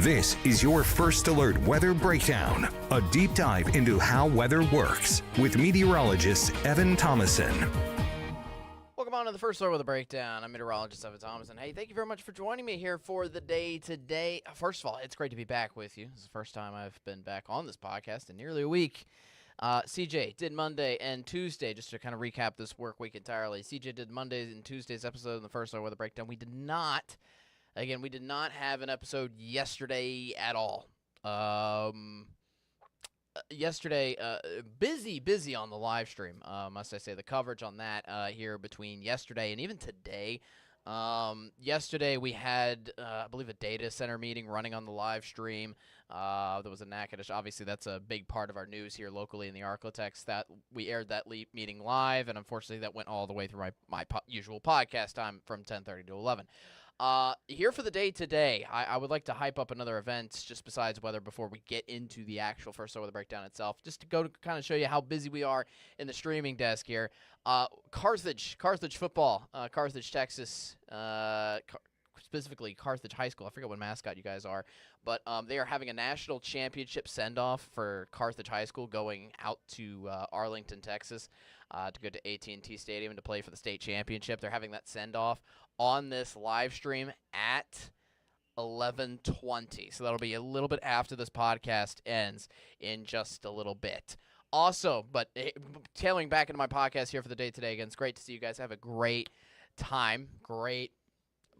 This is your First Alert Weather Breakdown, a deep dive into how weather works with meteorologist Evan Thomason. Welcome on to the First Alert Weather Breakdown. I'm meteorologist Evan Thomason. Hey, thank you very much for joining me here for the day today. First of all, it's great to be back with you. This is the first time I've been back on this podcast in nearly a week. CJ did Monday and Tuesday, just to kind of recap this work week entirely. CJ did Monday's and Tuesday's episode in the First Alert Weather Breakdown. We did not have an episode yesterday at all. Yesterday, busy on the live stream, must I say. The coverage on that here between yesterday and even today. Yesterday we had, I believe, a data center meeting running on the live stream. There was a Natchitoches. Obviously, that's a big part of our news here locally in the Arklatex. That we aired that meeting live, and unfortunately, that went all the way through my usual podcast time from 10:30 to 11. Here for the day today, I would like to hype up another event just besides weather before we get into the actual First Alert Weather Breakdown itself, just to go to kind of show you how busy we are in the streaming desk here. Carthage football, Carthage, Texas, specifically Carthage High School. I forget what mascot you guys are, but they are having a national championship send-off for Carthage High School going out to Arlington, Texas, to go to AT&T Stadium to play for the state championship. They're having that send-off on this live stream at 11:20. So that'll be a little bit after this podcast ends in just a little bit. Also, but tailing back into my podcast here for the day today, again, it's great to see you guys have a great time, great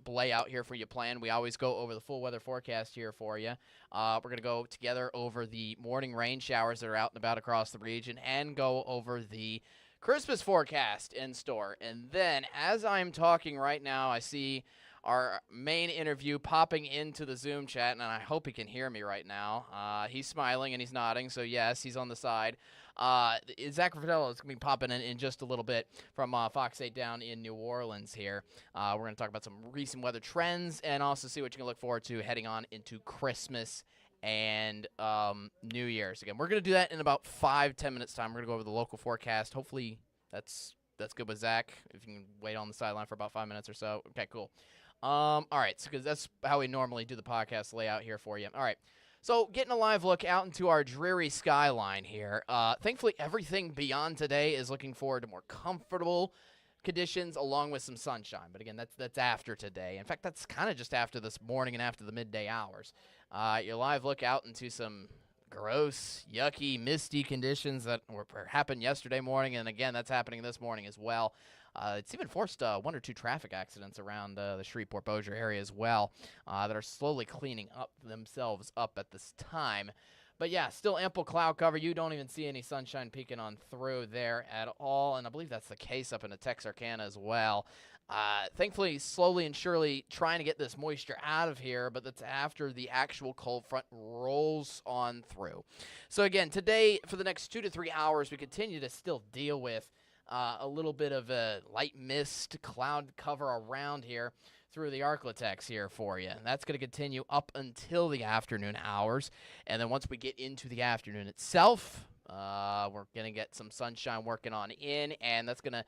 layout here for you plan. We always go over the full weather forecast here for you. We're going to go together over the morning rain showers that are out and about across the region and go over the Christmas forecast in store. And then as I'm talking right now, I see our main interview popping into the Zoom chat, and I hope he can hear me right now. He's smiling and he's nodding, so yes, he's on the side. Zachary Fradella is going to be popping in just a little bit from Fox 8 down in New Orleans here. We're going to talk about some recent weather trends and also see what you can look forward to heading on into Christmas and New Year's. Again, we're going to do that in about 5-10 minutes time. We're going to go over the local forecast. Hopefully that's good with Zach, if you can wait on the sideline for about 5 minutes or so. Okay, cool. All right, so because that's how we normally do the podcast layout here for you. All right, so getting a live look out into our dreary skyline here. Thankfully, everything beyond today is looking forward to more comfortable conditions along with some sunshine. But again, that's after today. In fact, that's kind of just after this morning and after the midday hours. Your live look out into some gross, yucky, misty conditions that happened yesterday morning, and again, that's happening this morning as well. It's even forced 1 or 2 traffic accidents around the Shreveport-Bossier area as well that are slowly cleaning up themselves up at this time. But yeah, still ample cloud cover. You don't even see any sunshine peeking on through there at all, and I believe that's the case up in the Texarkana as well. Thankfully, slowly and surely trying to get this moisture out of here, but that's after the actual cold front rolls on through. So again, today, for the next 2 to 3 hours, we continue to still deal with a little bit of a light mist cloud cover around here through the Arklatex here for you. And that's going to continue up until the afternoon hours. And then once we get into the afternoon itself, we're going to get some sunshine working on in, and that's going to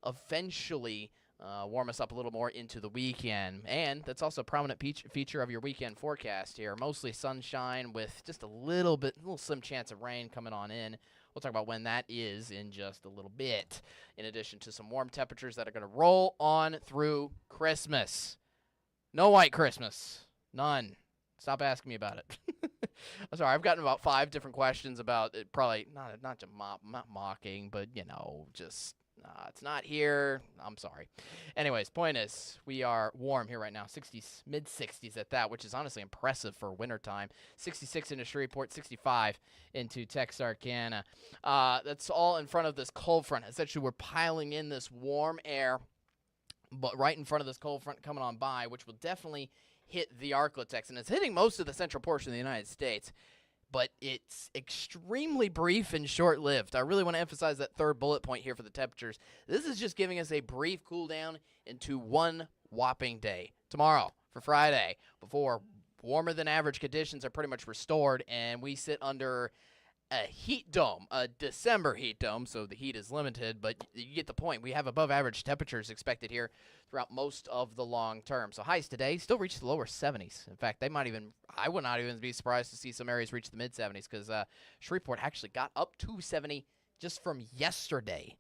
eventually warm us up a little more into the weekend. And that's also a prominent feature of your weekend forecast here. Mostly sunshine with just a little slim chance of rain coming on in. We'll talk about when that is in just a little bit, in addition to some warm temperatures that are going to roll on through Christmas. No white Christmas. None. Stop asking me about it. I'm sorry, I've gotten about 5 different questions about it. Probably not mocking, but, just it's not here. I'm sorry. Anyways, point is, we are warm here right now. 60s, mid-60s at that, which is honestly impressive for wintertime. 66 into Shreveport, 65 into Texarkana. That's all in front of this cold front. Essentially, we're piling in this warm air, but right in front of this cold front coming on by, which will definitely hit the Arklatex, and it's hitting most of the central portion of the United States. But it's extremely brief and short-lived. I really want to emphasize that third bullet point here for the temperatures. This is just giving us a brief cool down into one whopping day. Tomorrow, for Friday, before warmer than average conditions are pretty much restored, and we sit under a heat dome, a December heat dome, so the heat is limited, but you get the point. We have above average temperatures expected here throughout most of the long term. So highs today still reach the lower 70s. In fact, I would not even be surprised to see some areas reach the mid 70s because Shreveport actually got up to 70 just from yesterday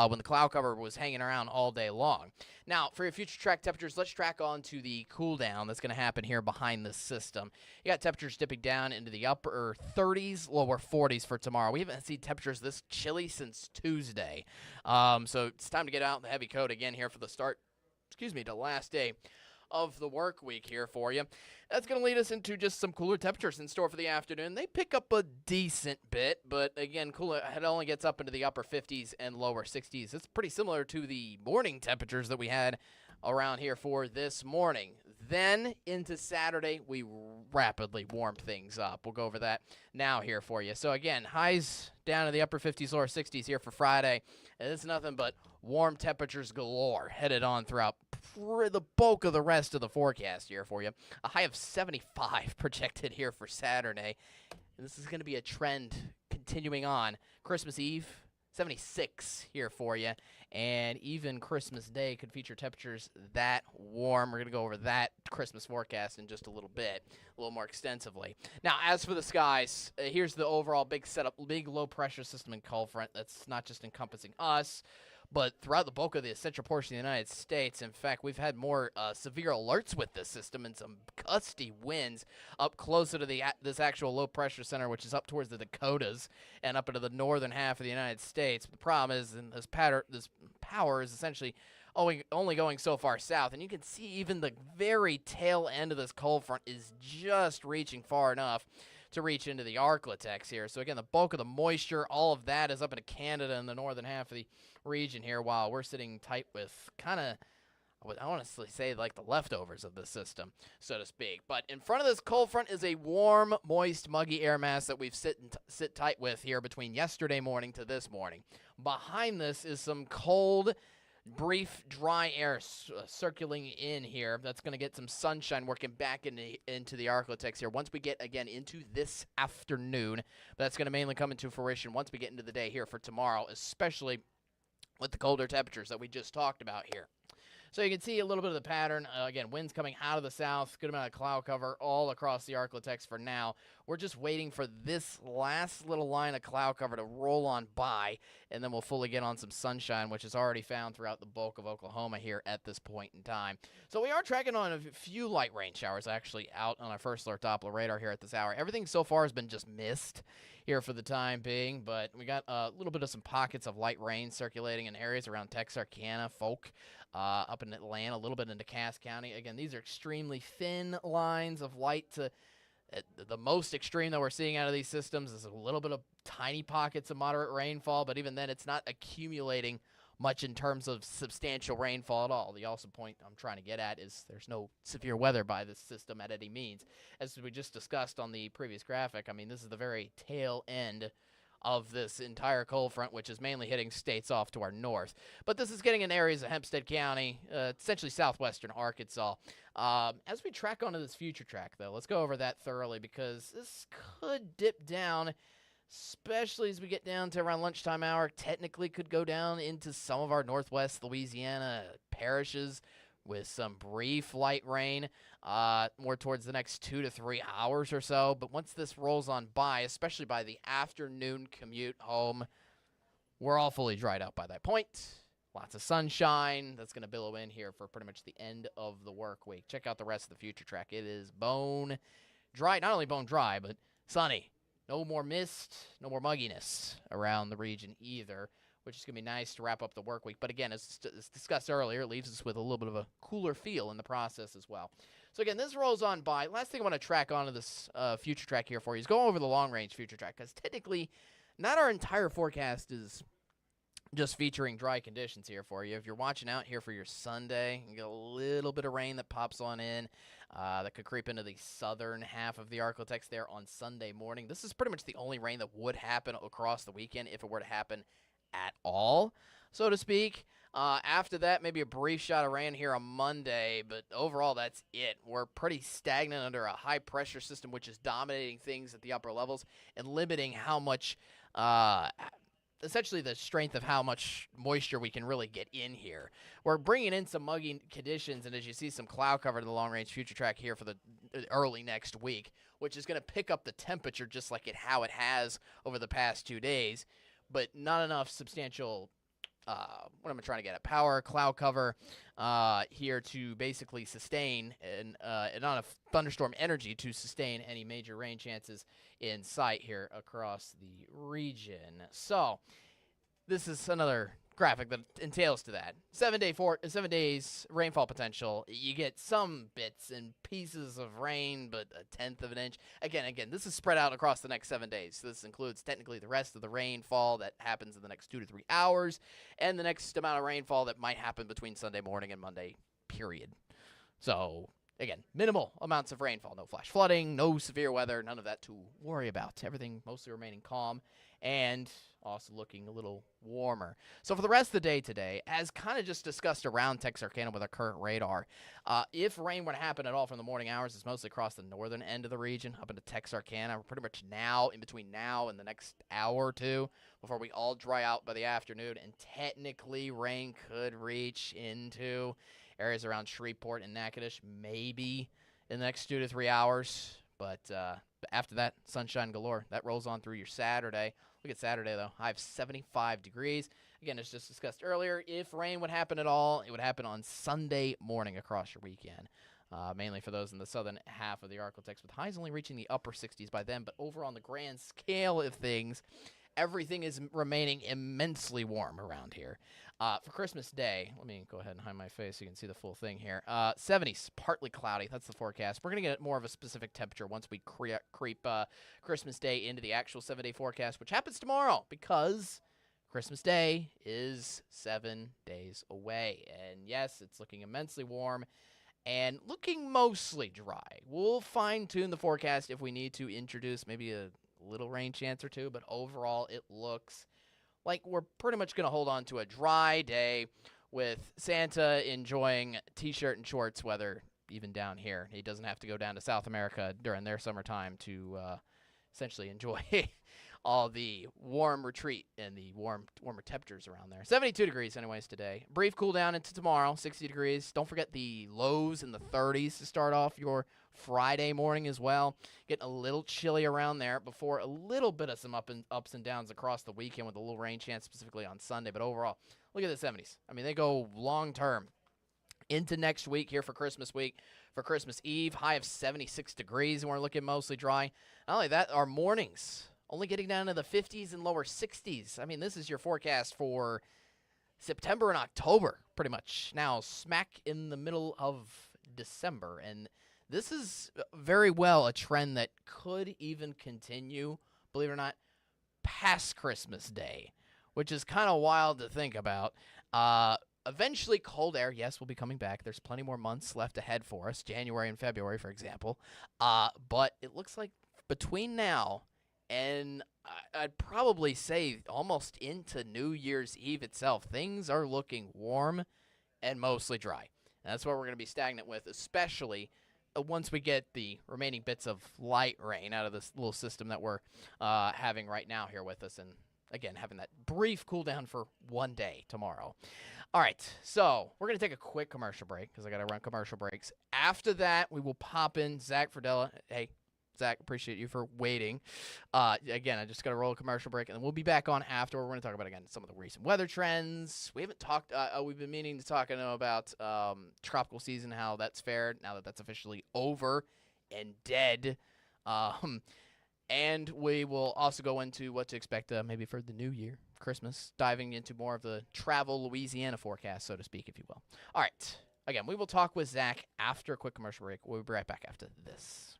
when the cloud cover was hanging around all day long. Now, for your future track temperatures, let's track on to the cool down that's going to happen here behind this system. You got temperatures dipping down into the upper 30s, lower 40s for tomorrow. We haven't seen temperatures this chilly since Tuesday. So it's time to get out in the heavy coat again here for the the last day of the work week here for you. That's going to lead us into just some cooler temperatures in store for the afternoon. They pick up a decent bit, but again, it only gets up into the upper 50s and lower 60s. It's pretty similar to the morning temperatures that we had around here for this morning. Then into Saturday, we rapidly warm things up. We'll go over that now here for you. So again, highs down to the upper 50s, lower 60s here for Friday. And it's nothing but warm temperatures galore headed on throughout the bulk of the rest of the forecast here for you. A high of 75 projected here for Saturday. And this is going to be a trend continuing on. Christmas Eve, 76 here for you. And even Christmas Day could feature temperatures that warm. We're going to go over that Christmas forecast in just a little bit, a little more extensively. Now, as for the skies, here's the overall big setup, big low-pressure system and cold front that's not just encompassing us, but throughout the bulk of the central portion of the United States. In fact, we've had more severe alerts with this system and some gusty winds up closer to this actual low-pressure center, which is up towards the Dakotas and up into the northern half of the United States. But the problem is, this power is essentially only going so far south, and you can see even the very tail end of this cold front is just reaching far enough to reach into the Arklatex here. So again, the bulk of the moisture, all of that is up into Canada and the northern half of the region here, while we're sitting tight with kind of, I would honestly say, like the leftovers of the system, so to speak. But in front of this cold front is a warm, moist, muggy air mass that we've sit tight with here between yesterday morning to this morning. Behind this is some cold, brief, dry air circulating in here. That's going to get some sunshine working back into the Arklatex here once we get, again, into this afternoon. But that's going to mainly come into fruition once we get into the day here for tomorrow, especially with the colder temperatures that we just talked about here. So you can see a little bit of the pattern. Again, winds coming out of the south, good amount of cloud cover all across the Arklatex for now. We're just waiting for this last little line of cloud cover to roll on by, and then we'll fully get on some sunshine, which is already found throughout the bulk of Oklahoma here at this point in time. So we are tracking on a few light rain showers actually out on our first alert Doppler radar here at this hour. Everything so far has been just mist here for the time being, but we got a little bit of some pockets of light rain circulating in areas around Texarkana, Folk, up in Atlanta, a little bit into Cass County. Again, these are extremely thin lines of light to the most extreme that we're seeing out of these systems is a little bit of tiny pockets of moderate rainfall, but even then it's not accumulating much in terms of substantial rainfall at all. The also point I'm trying to get at is there's no severe weather by this system at any means. As we just discussed on the previous graphic, I mean, this is the very tail end of this entire cold front, which is mainly hitting states off to our north. But this is getting in areas of Hempstead County, essentially southwestern Arkansas. As we track onto this future track, though, let's go over that thoroughly because this could dip down, especially as we get down to around lunchtime hour. Technically could go down into some of our northwest Louisiana parishes with some brief light rain more towards the next 2 to 3 hours or so. But once this rolls on by, especially by the afternoon commute home, we're all fully dried out by that point. Lots of sunshine. That's going to billow in here for pretty much the end of the work week. Check out the rest of the future track. It is bone dry. Not only bone dry, but sunny. No more mist, no more mugginess around the region either, which is going to be nice to wrap up the work week. But again, as discussed earlier, it leaves us with a little bit of a cooler feel in the process as well. So again, this rolls on by. Last thing I want to track onto this future track here for you is go over the long-range future track, because technically not our entire forecast is just featuring dry conditions here for you. If you're watching out here for your Sunday, you get a little bit of rain that pops on in. That could creep into the southern half of the Arklatex there on Sunday morning. This is pretty much the only rain that would happen across the weekend if it were to happen at all, so to speak. After that, maybe a brief shot of rain here on Monday, but overall, that's it. We're pretty stagnant under a high pressure system, which is dominating things at the upper levels and limiting how much, essentially, the strength of how much moisture we can really get in here. We're bringing in some muggy conditions, and as you see, some cloud cover to the long range future track here for the early next week, which is going to pick up the temperature just like how it has over the past 2 days, but not enough substantial what am I trying to get at? Power, cloud cover here to basically sustain and not enough thunderstorm energy to sustain any major rain chances in sight here across the region. So this is another graphic that entails to that. 7 days rainfall potential. You get some bits and pieces of rain, but a tenth of an inch. Again, this is spread out across the next 7 days. This includes technically the rest of the rainfall that happens in the next 2 to 3 hours, and the next amount of rainfall that might happen between Sunday morning and Monday, period. So again, minimal amounts of rainfall, no flash flooding, no severe weather, none of that to worry about. Everything mostly remaining calm and also looking a little warmer. So for the rest of the day today, as kind of just discussed around Texarkana with our current radar, if rain were to happen at all from the morning hours, it's mostly across the northern end of the region, up into Texarkana. We're pretty much now, in between now and the next hour or two, before we all dry out by the afternoon, and technically rain could reach into areas around Shreveport and Natchitoches, maybe in the next 2 to 3 hours. But after that, sunshine galore. That rolls on through your Saturday. Look at Saturday, though. High of 75 degrees. Again, as just discussed earlier, if rain would happen at all, it would happen on Sunday morning across your weekend, mainly for those in the southern half of the Arctic, with highs only reaching the upper 60s by then. But over on the grand scale of things, everything is remaining immensely warm around here. For Christmas Day, let me go ahead and hide my face so you can see the full thing here. 70s, partly cloudy. That's the forecast. We're going to get more of a specific temperature once we creep Christmas Day into the actual 7-day forecast, which happens tomorrow because Christmas Day is 7 days away. And yes, it's looking immensely warm and looking mostly dry. We'll fine-tune the forecast if we need to introduce maybe a little rain chance or two, but overall it looks like we're pretty much going to hold on to a dry day with Santa enjoying T-shirt and shorts weather even down here. He doesn't have to go down to South America during their summertime to essentially enjoy all the warm retreat and the warmer temperatures around there. 72 degrees anyways today. Brief cool down into tomorrow, 60 degrees. Don't forget the lows in the 30s to start off your Friday morning as well. Getting a little chilly around there before a little bit of some ups and downs across the weekend with a little rain chance specifically on Sunday. But overall, look at the 70s. I mean, they go long term into next week here for Christmas week. For Christmas Eve, high of 76 degrees, and we're looking mostly dry. Not only that, our mornings only getting down to the 50s and lower 60s. I mean, this is your forecast for September and October, pretty much. Now, smack in the middle of December, and this is very well a trend that could even continue, believe it or not, past Christmas Day, which is kind of wild to think about. Eventually, cold air, yes, will be coming back. There's plenty more months left ahead for us, January and February, for example. But it looks like between now and I'd probably say almost into New Year's Eve itself, things are looking warm and mostly dry. And that's what we're going to be stagnant with, especially once we get the remaining bits of light rain out of this little system that we're having right now here with us. And again, having that brief cool down for 1 day tomorrow. All right, so we're going to take a quick commercial break because I got to run commercial breaks. After that, we will pop in Zach Fradella. Hey, Zach, appreciate you for waiting. Again, I just got to roll a commercial break, and then we'll be back on after. We're going to talk about, again, some of the recent weather trends. We haven't talked we've been meaning to talk about tropical season, how that's fared now that that's officially over and dead. And we will also go into what to expect maybe for the new year, Christmas, diving into more of the travel Louisiana forecast, so to speak, if you will. All right. Again, we will talk with Zach after a quick commercial break. We'll be right back after this.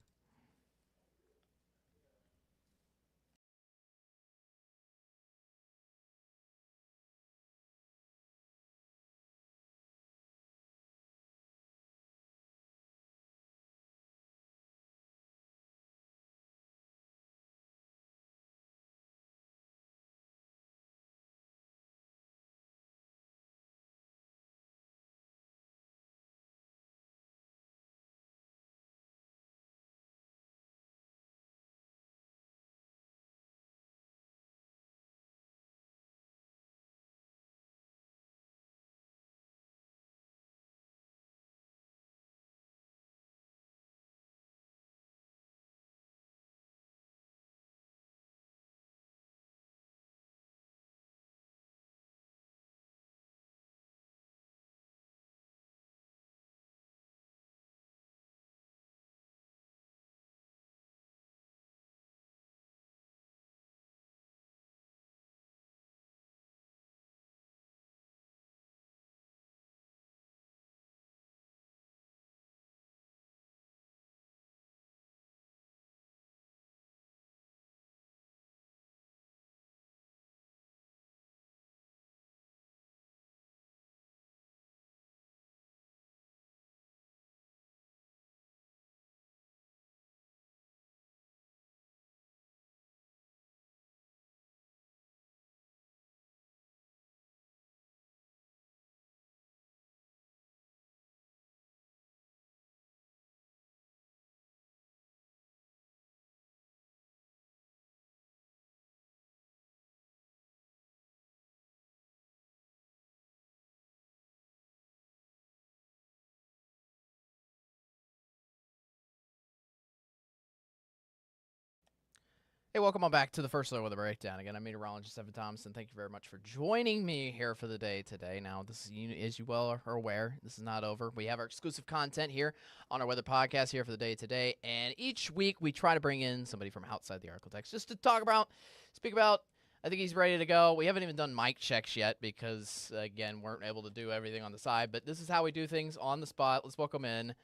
Hey, welcome on back to the First Alert Weather Breakdown. Again, I'm meteorologist Evan Thompson. Thank you very much for joining me here for the day today. Now, this is, as you well are aware, this is not over. We have our exclusive content here on our weather podcast here for the day today, and each week we try to bring in somebody from outside the Arklatex just to speak about. I think he's ready to go. We haven't even done mic checks yet because, again, weren't able to do everything on the side. But this is how we do things on the spot. Let's welcome in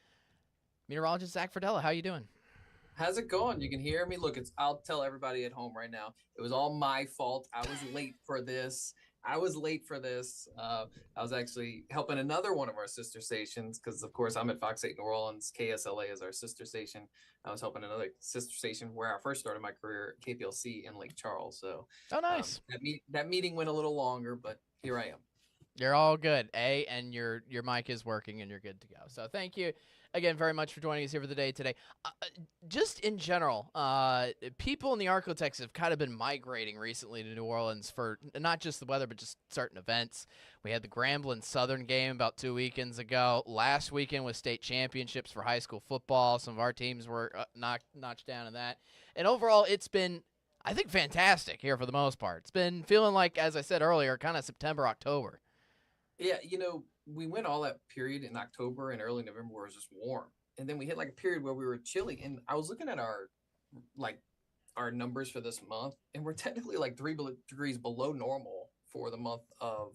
meteorologist Zach Fradella. How you doing? How's it going? You can hear me? Look, I'll tell everybody at home right now. It was all my fault. I was late for this. I was actually helping another one of our sister stations because, of course, I'm at Fox 8 New Orleans. KSLA is our sister station. I was helping another sister station where I first started my career at KPLC in Lake Charles. So, Oh, nice. That meeting went a little longer, but here I am. You're all good, and your mic is working, and you're good to go. So thank you again very much for joining us here for the day today. Just in general, people in the Arklatex have kind of been migrating recently to New Orleans for not just the weather, but just certain events. We had the Grambling Southern game about 2 weekends ago. Last weekend was state championships for high school football. Some of our teams were notched down in that. And overall, it's been, I think, fantastic here for the most part. It's been feeling like, as I said earlier, kind of September, October. Yeah, we went all that period in October and early November where it was just warm. And then we hit like a period where we were chilly. And I was looking at our numbers for this month, and we're technically like 3 degrees below normal for the month of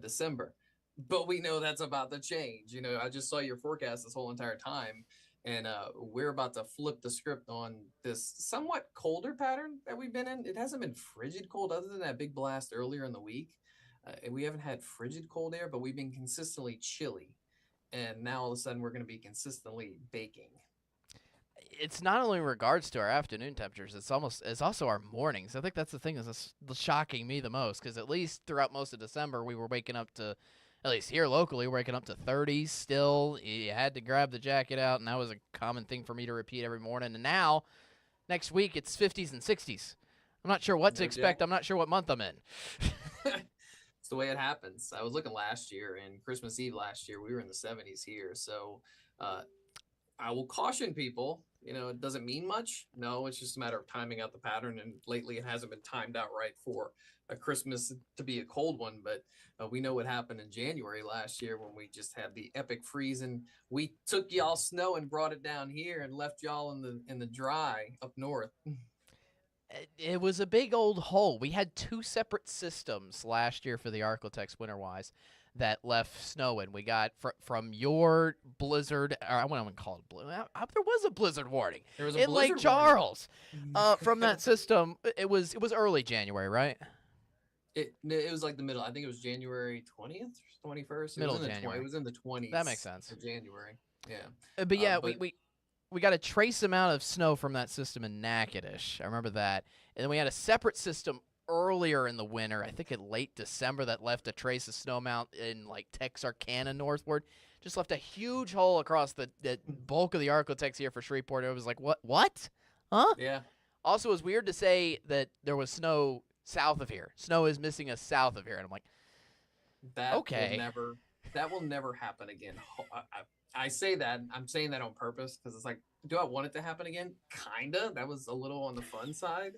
December. But we know that's about to change. I just saw your forecast this whole entire time, and we're about to flip the script on this somewhat colder pattern that we've been in. It hasn't been frigid cold other than that big blast earlier in the week. We haven't had frigid cold air, but we've been consistently chilly. And now all of a sudden we're going to be consistently baking. It's not only in regards to our afternoon temperatures, it's also our mornings. I think that's the thing that's shocking me the most, because at least throughout most of December, we were waking up to, at least here locally, waking up to 30s still. You had to grab the jacket out, and that was a common thing for me to repeat every morning. And now, next week, it's 50s and 60s. I'm not sure what to expect. I'm not sure what month I'm in. It's the way it happens. I was looking last year, and Christmas Eve last year, we were in the 70s here. So I will caution people, it doesn't mean much. No, it's just a matter of timing out the pattern. And lately it hasn't been timed out right for a Christmas to be a cold one. But we know what happened in January last year when we just had the epic freeze, and we took y'all snow and brought it down here and left y'all in the dry up north. It was a big old hole. We had two separate systems last year for the Arklatex winter-wise that left snow in. We got from your blizzard, or I wouldn't even call it blizzard. There was a blizzard warning in Lake Charles. From that system, it was early January, right? It was like the middle. I think it was January 20th, 21st. Middle of January. It was in the 20s. That makes sense. Of January. Yeah. But yeah, we got a trace amount of snow from that system in Natchitoches. I remember that. And then we had a separate system earlier in the winter, I think in late December, that left a trace of snow amount in like Texarkana northward. Just left a huge hole across the bulk of the Arklatex here for Shreveport. It was like, what? Huh? Yeah. Also, it was weird to say that there was snow south of here. Snow is missing us south of here. And I'm like, okay. That will never happen again. I say that. I'm saying that on purpose because it's like, do I want it to happen again? Kinda. That was a little on the fun side.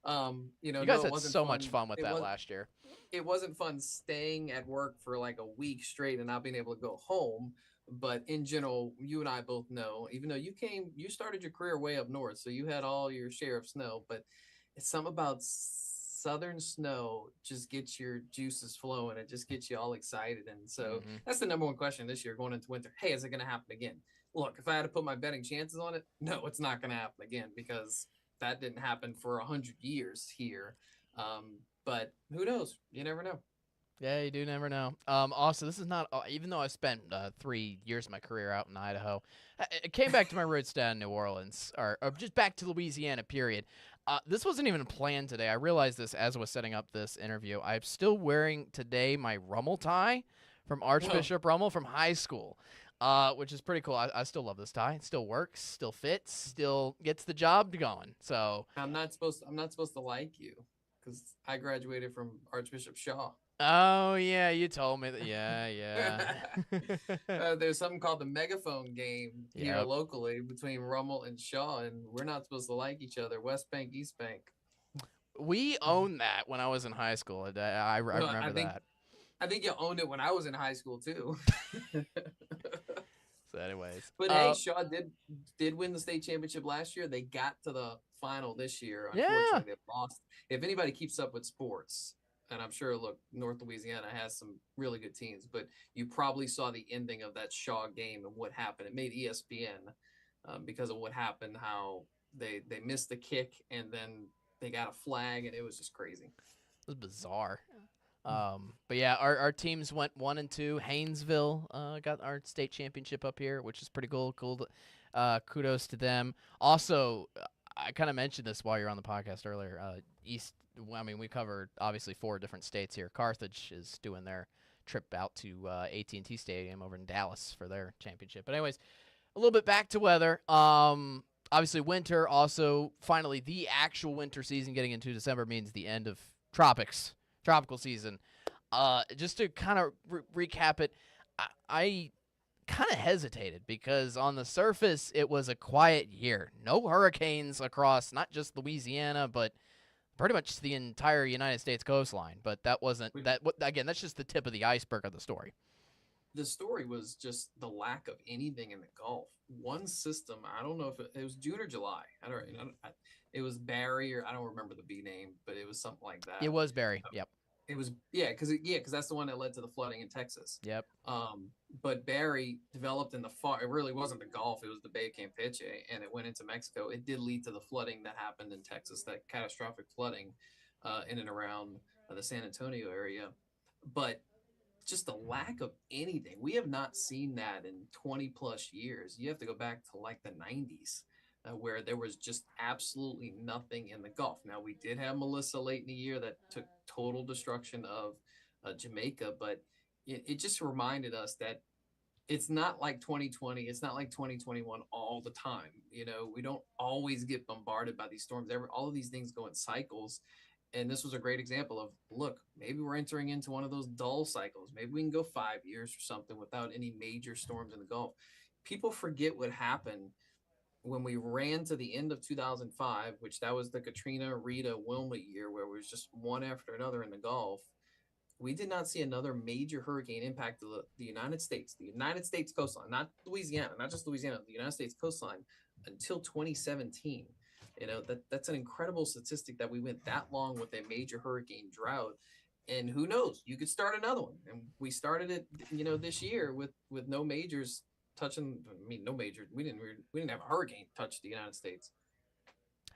You guys had so much fun with that last year. It wasn't fun staying at work for like a week straight and not being able to go home. But in general, you and I both know, even though you started your career way up north, so you had all your share of snow, but it's something about southern snow just gets your juices flowing. It just gets you all excited. And so that's the number one question this year going into winter. Hey, is it going to happen again? Look, if I had to put my betting chances on it, no, it's not going to happen again because that didn't happen for 100 years here. But who knows? You never know. Yeah, you do never know. Also, this is not, even though I spent 3 years of my career out in Idaho, I came back to my roots down in New Orleans, or just back to Louisiana, period. This wasn't even planned today. I realized this as I was setting up this interview. I'm still wearing today my Rummel tie from Archbishop Rummel from high school, which is pretty cool. I still love this tie. It still works, still fits, still gets the job going. So I'm not supposed to like you because I graduated from Archbishop Shaw. Oh, yeah, you told me that. Yeah. There's something called the megaphone game here locally between Rummel and Shaw, and we're not supposed to like each other. West Bank, East Bank. We owned that when I was in high school. I Well, remember that. I think you owned it when I was in high school too. So, anyways, But hey, Shaw did win the state championship last year. They got to the final this year. yeah, Unfortunately, they lost. If anybody keeps up with sports, and I'm sure, look, North Louisiana has some really good teams, but you probably saw the ending of that Shaw game and what happened. It made ESPN because of what happened, how they missed the kick and then they got a flag, and it was just crazy. it was bizarre. But yeah, our teams went 1-2. Haynesville got our state championship up here, which is pretty cool. Kudos to them. Also, I kind of mentioned this while you're on the podcast earlier. East. I mean, we covered obviously 4 different states here. Carthage is doing their trip out to AT&T Stadium over in Dallas for their championship. But anyways, a little bit back to weather. Obviously winter. Also, finally, the actual winter season getting into December means the end of tropical season. Just to kind of recap it, I kind of hesitated because on the surface it was a quiet year. No hurricanes across not just Louisiana, but pretty much the entire United States coastline. But that wasn't that. Again, that's just the tip of the iceberg of the story. The story was just the lack of anything in the Gulf. One system, I don't know if it was June or July. I don't. It was Barry, or I don't remember the B name, but it was something like It that. was Barry. Yep. It was because that's the one that led to the flooding in Texas. Yep. But Barry developed in the far. It really wasn't the Gulf; it was the Bay of Campeche, and it went into Mexico. It did lead to the flooding that happened in Texas, that catastrophic flooding in and around the San Antonio area. But just the lack of anything. We have not seen that in 20 plus years. You have to go back to like the 90s. Where there was just absolutely nothing in the Gulf. Now, we did have Melissa late in the year that took total destruction of Jamaica, but it just reminded us that it's not like 2020. It's not like 2021 all the time. You know, we don't always get bombarded by these storms. All of these things go in cycles. And this was a great example of, look, maybe we're entering into one of those dull cycles. Maybe we can go 5 years or something without any major storms in the Gulf. People forget what happened when we ran to the end of 2005, which that was the Katrina, Rita, Wilma year, where it was just one after another in the Gulf. We did not see another major hurricane impact the United States coastline, not Louisiana, not just Louisiana, the United States coastline until 2017. You know, that's an incredible statistic that we went that long with a major hurricane drought. And who knows, you could start another one. And we started it, this year with no majors touching. I mean, no major. We didn't have a hurricane touch the United States.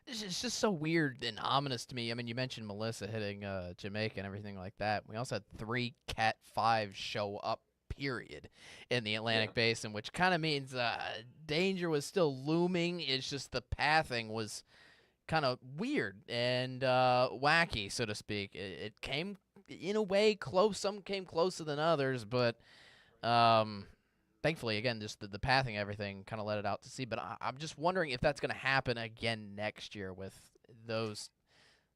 It's just so weird and ominous to me. I mean, you mentioned Melissa hitting Jamaica and everything like that. We also had 3 Cat 5 show up, period, in the Atlantic Basin, which kind of means danger was still looming. It's just the pathing was kind of weird and wacky, so to speak. It came, in a way, close. Some came closer than others, but thankfully, again, just the pathing, everything kind of let it out to sea. But I'm just wondering if that's going to happen again next year with those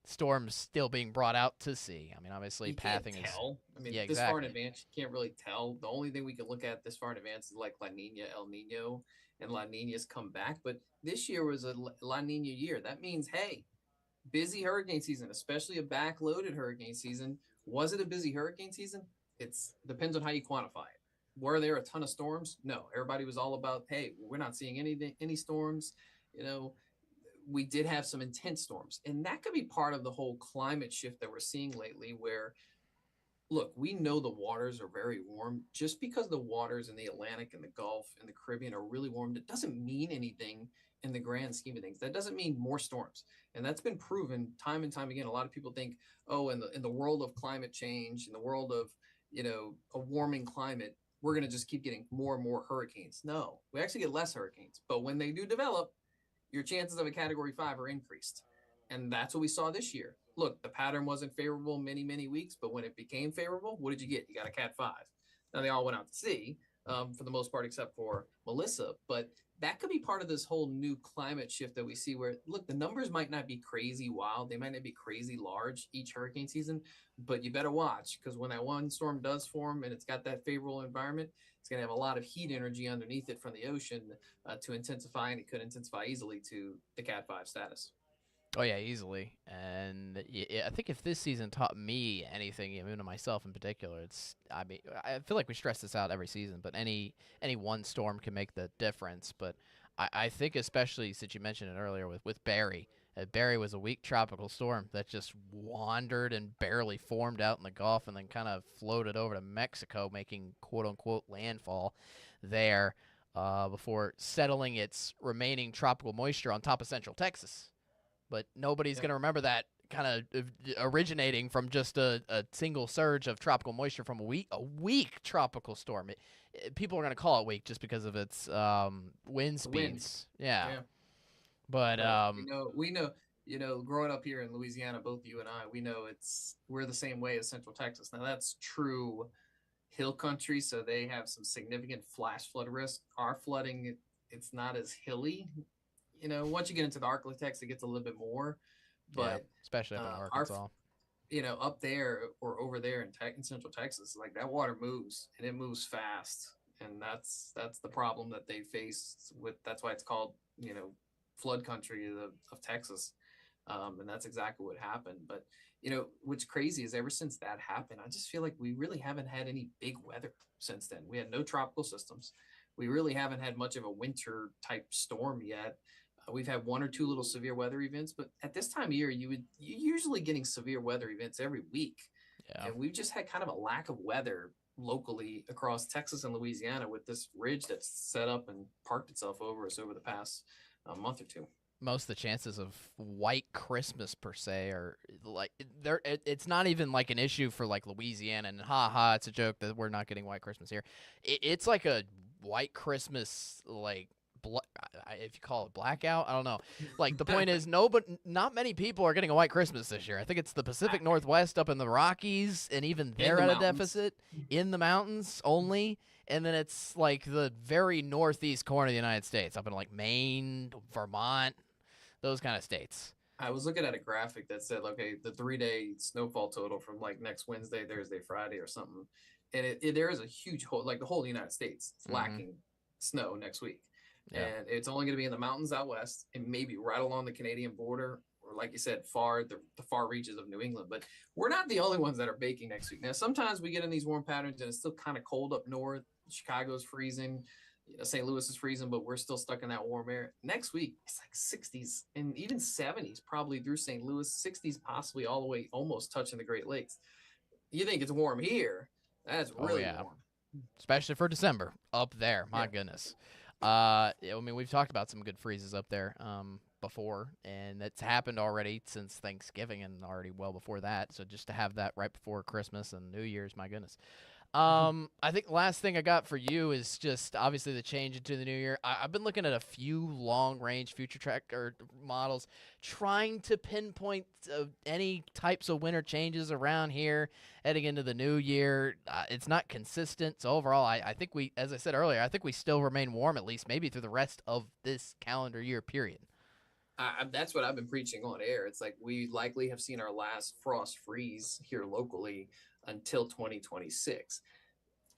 storms still being brought out to sea. I mean, obviously, You pathing can't is. tell. I mean, Yeah, this far in exactly. advance, you can't really tell. The only thing we can look at this far in advance is like La Nina, El Nino, and La Nina's come back. But this year was a La Nina year. That means, hey, busy hurricane season, especially a backloaded hurricane season. Was it a busy hurricane season? It's depends on how you quantify it. Were there a ton of storms? No. Everybody was all about, hey, we're not seeing any storms. You know, we did have some intense storms. And that could be part of the whole climate shift that we're seeing lately, where look, we know the waters are very warm. Just because the waters in the Atlantic and the Gulf and the Caribbean are really warm, that doesn't mean anything in the grand scheme of things. That doesn't mean more storms. And that's been proven time and time again. A lot of people think, oh, in the world of climate change, in the world of, a warming climate, we're going to just keep getting more and more hurricanes. No, we actually get less hurricanes. But when they do develop, your chances of a category 5 are increased. And that's what we saw this year. Look, the pattern wasn't favorable many, many weeks, but when it became favorable, what did you get? You got a Cat 5. Now, they all went out to sea for the most part, except for Melissa. But that could be part of this whole new climate shift that we see where, look, the numbers might not be crazy wild. They might not be crazy large each hurricane season, but you better watch because when that one storm does form and it's got that favorable environment, it's going to have a lot of heat energy underneath it from the ocean to intensify, and it could intensify easily to the Cat 5 status. Oh yeah, easily. And I think if this season taught me anything, even to myself in particular, it's I mean I feel like we stress this out every season, but any one storm can make the difference. But I think especially since you mentioned it earlier with Barry. Barry was a weak tropical storm that just wandered and barely formed out in the Gulf and then kind of floated over to Mexico, making quote unquote landfall there before settling its remaining tropical moisture on top of central Texas, but nobody's Yep. going to remember that kind of originating from just a single surge of tropical moisture from a weak tropical storm. People are going to call it weak just because of its wind The wind. speeds. Yeah. Yeah. But But growing up here in Louisiana, both you and I, we know we're the same way as Central Texas. Now that's true hill country, so they have some significant flash flood risk. Our flooding, it's not as hilly. Once you get into the Arctic, it gets a little bit more, yeah, but especially up in our Arkansas. up there or over there in Central Texas, like that water moves and it moves fast, and that's the problem that they face with. That's why it's called flood country of Texas, and that's exactly what happened. But what's crazy is ever since that happened, I just feel like we really haven't had any big weather since then. We had no tropical systems. We really haven't had much of a winter type storm yet. We've had one or two little severe weather events, but at this time of year, you're usually getting severe weather events every week, Yeah. and we've just had kind of a lack of weather locally across Texas and Louisiana with this ridge that's set up and parked itself over us over the past month or two. Most of the chances of white Christmas per se are like there. It's not even like an issue for like Louisiana and it's a joke that we're not getting white Christmas here. It's like a white Christmas like if you call it blackout, I don't know. Like the point is, not many people are getting a white Christmas this year. I think it's the Pacific Northwest up in the Rockies, and even they're at a deficit in the mountains only. And then it's like the very northeast corner of the United States, up in like Maine, Vermont, those kind of states. I was looking at a graphic that said, okay, the 3-day snowfall total from like next Wednesday, Thursday, Friday, or something, and there is a huge hole, like the whole United States, it's lacking snow next week. Yeah. And it's only going to be in the mountains out west and maybe right along the Canadian border, or like you said, the far reaches of New England. But we're not the only ones that are baking next week. Now, sometimes we get in these warm patterns and it's still kind of cold up north. Chicago's freezing, St. Louis is freezing, but we're still stuck in that warm air. Next week, it's like 60s and even 70s, probably through St. Louis, 60s possibly all the way almost touching the Great Lakes. You think it's warm here? That's really warm. Especially for December up there. My goodness. I mean, we've talked about some good freezes up there before, and it's happened already since Thanksgiving and already well before that. So just to have that right before Christmas and New Year's, my goodness. I think the last thing I got for you is just obviously the change into the new year. I've been looking at a few long-range future tracker models, trying to pinpoint any types of winter changes around here heading into the new year. It's not consistent. So overall, I think as I said earlier, I think we still remain warm, at least maybe through the rest of this calendar year period. That's what I've been preaching on air. It's like we likely have seen our last frost freeze here locally until 2026.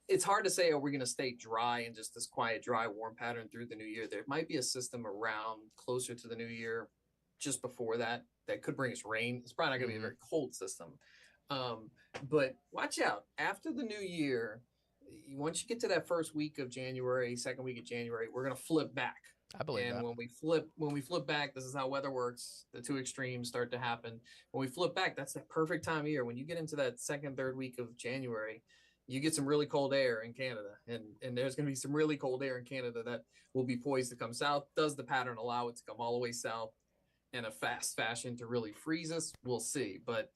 It's hard to say, are we going to stay dry in just this quiet, dry, warm pattern through the new year? There might be a system around closer to the new year just before that could bring us rain. It's probably not going to be a very cold system. But watch out. After the new year, once you get to that first week of January, second week of January, we're going to flip back. I believe and that. when we flip back, this is how weather works. The two extremes start to happen. When we flip back, that's the perfect time of year. When you get into that second, third week of January, you get some really cold air in Canada, and there's going to be some really cold air in Canada that will be poised to come south. Does the pattern allow it to come all the way south in a fast fashion to really freeze us? We'll see. But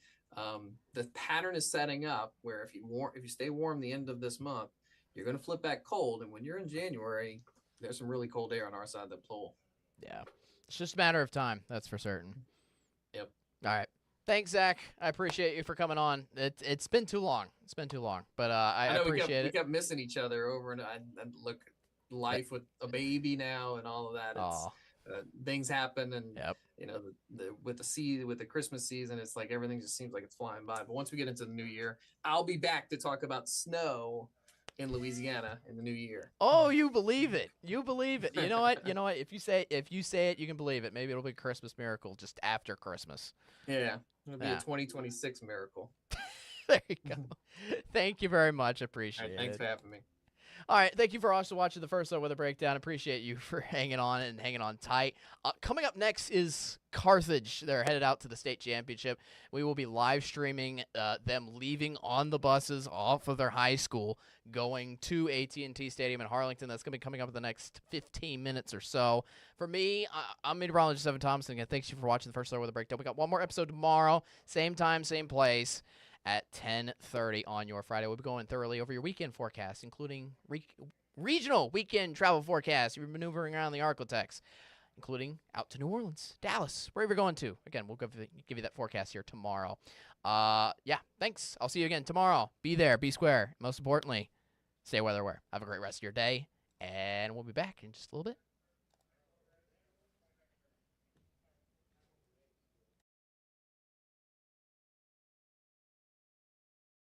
the pattern is setting up where if you stay warm the end of this month, you're going to flip back cold, and when you're in January, there's some really cold air on our side of the pole. Yeah. It's just a matter of time. That's for certain. Yep. All right. Thanks, Zach. I appreciate you for coming on. It's been too long. It's been too long, but I appreciate it. We kept mmissing each other over and look, life with a baby now and all of that. It's, things happen, and with the Christmas season, it's like everything just seems like it's flying by. But once we get into the new year, I'll be back to talk about snow in Louisiana in the new year. Oh, you believe it. You believe it. You know what? You know what? If you say it, you can believe it. Maybe it'll be a Christmas miracle just after Christmas. Yeah, it'll be Yeah. a 2026 miracle. There you go. Thank you very much. All Appreciate right, thanks it. for having me. All right, thank you for also watching the first weather breakdown. Appreciate you for hanging on and hanging on tight. Coming up next is Carthage. They're headed out to the state championship. We will be live streaming them leaving on the buses off of their high school, going to AT&T Stadium in Harlington. That's going to be coming up in the next 15 minutes or so. For me, I'm meteorologist Evan Thompson. Again, thanks you for watching the first weather breakdown. We got one more episode tomorrow, same time, same place, at 10:30 on your Friday. We'll be going thoroughly over your weekend forecast, including regional weekend travel forecast. You're maneuvering around the Arklatex, including out to New Orleans, Dallas, wherever you're going to. Again, we'll give you that forecast here tomorrow. Yeah, thanks. I'll see you again tomorrow. Be there, be square. Most importantly, stay weather aware. Have a great rest of your day, and we'll be back in just a little bit.